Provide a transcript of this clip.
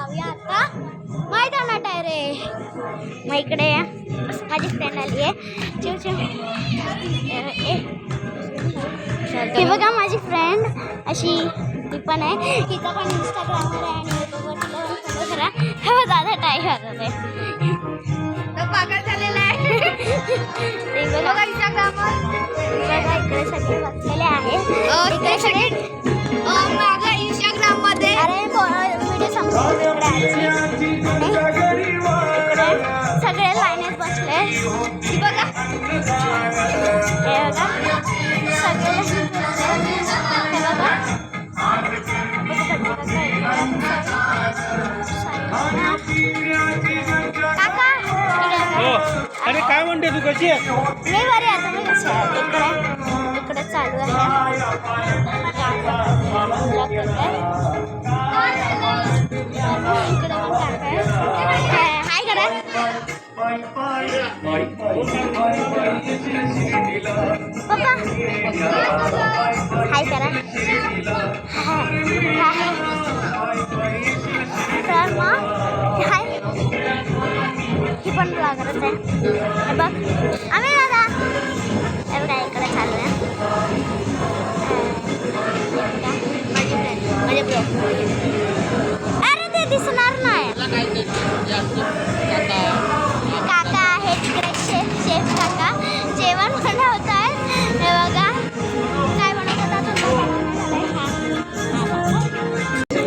जाऊया आता मैदानात आहे रे. मग इकडे माझी फ्रेंड आली आहे. चिव चिव. हे बघा माझी फ्रेंड अशी ती पण आहे. तिचा पण इंस्टाग्रामवर आहे आणि युट्यूबवर तिला पण फॉलो करा. हे दादा टाईप होत आहे तो पागल झालेला आहे. ते बघा इंस्टाग्रामवर बघा इकडे सगळे बसलेले आहे. इकडे सगळे माझ्या इंस्टाग्राम मध्ये अरे व्हिडिओ संपला सगळे लाईनीत बसले. हे बघा सगळे अरे काय म्हणते तू कशी आहे? मी बरी आहे. तुम्ही कशी आहे? इकडे चालू आहे इकडे हाय करा. पप्पा हाय करा. तर मग हाय ही पण ब्लॉगरच आहे.